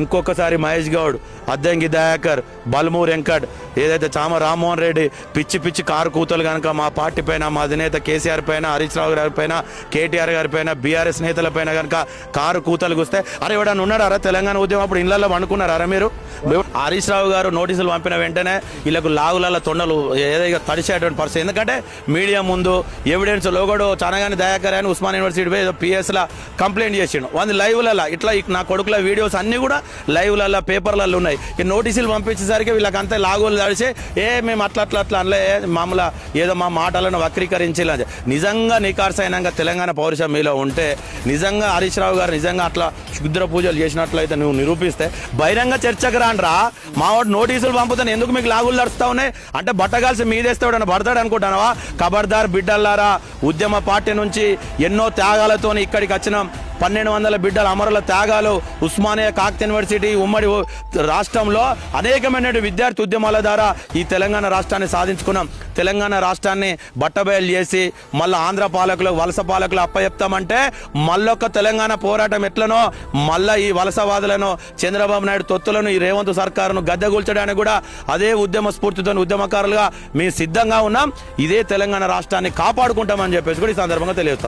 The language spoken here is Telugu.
ఇంకొకసారి మహేష్ గౌడ్, అద్దంకి దయాకర్, బల్మూర్ వెంకట్, ఏదైతే చామ రామ్మోహన్ రెడ్డి పిచ్చి పిచ్చి కారు కూతలు కనుక మా పార్టీ పైన, మా అధినేత కేసీఆర్ పైన, హరీష్ రావు గారి పైన, కేటీఆర్ గారి పైన, బీఆర్ఎస్ నేతల పైన కనుక కారు కూతలు కూస్తే అరే ఎవడన్నా ఉన్నాడారా తెలంగాణ ఉద్యమం అప్పుడు ఇళ్లలో వండుకున్నారా మీరు? హరీష్ రావు గారు నోటీసులు పంపిన వెంటనే వీళ్ళకు లాగుల తొండలు ఏదైతే తడిచేటువంటి పరిస్థితి. ఎందుకంటే మీడియా ముందు ఎవిడెన్స్ లోగడు చానగాని దయాకర్ అని ఉస్మాన్ యూనివర్సిటీ పోయి పిఎస్లా కంప్లైంట్ చేసిండు. వాళ్ళు లైవ్లలో ఇట్లా నా కొడుకుల వీడియోస్ అన్నీ కూడా లైవ్లలో పేపర్లలో ఉన్నాయి. ఈ నోటీసులు పంపించేసరికి వీళ్ళకి అంతా లాగోలు తడిచి మేము అట్లా అనలే మామూలు ఏదో మా మాటలను వక్రీకరించేలా. నిజంగా నికార్సైనంగా తెలంగాణ పౌరుషం మీలో ఉంటే, నిజంగా హరీష్ రావు గారు నిజంగా అట్లా క్షుద్ర పూజలు చేసినట్లయితే నువ్వు నిరూపిస్తే బహిరంగ చర్చకు రాండ్రా. మా వాడు నోటీసులు పంపుతాను ఎందుకు మీకు లాగులు నడుస్తా ఉన్నాయి అంటే బట్టగాల్సి మీదేస్తాడని పడతాడు అనుకుంటానవా? ఖబర్దార్ బిడ్డల్లారా, ఉద్యమ పార్టీ నుంచి ఎన్నో త్యాగాలతో ఇక్కడికి వచ్చినాం. 1200 బిడ్డల అమరుల త్యాగాలు, ఉస్మానియా కాకతీయ యూనివర్సిటీ ఉమ్మడి రాష్ట్రంలో అనేకమైన విద్యార్థి ఉద్యమాల ద్వారా ఈ తెలంగాణ రాష్ట్రాన్ని సాధించుకున్నాం. తెలంగాణ రాష్ట్రాన్ని బట్టబయలు చేసి మళ్ళీ ఆంధ్ర పాలకులు, వలస పాలకులు అప్పచెప్తామంటే మళ్ళొక్క తెలంగాణ పోరాటం ఎట్లనో మళ్ళీ ఈ వలసవాదులను, చంద్రబాబు నాయుడు తొత్తులను, ఈ రేవంత్ సర్కారును గద్దెగూల్చడానికి కూడా అదే ఉద్యమ స్ఫూర్తితో ఉద్యమకారులుగా మేము సిద్ధంగా ఉన్నాం. ఇదే తెలంగాణ రాష్ట్రాన్ని కాపాడుకుంటామని చెప్పేసి కూడా ఈ సందర్భంగా తెలియజేస్తాం.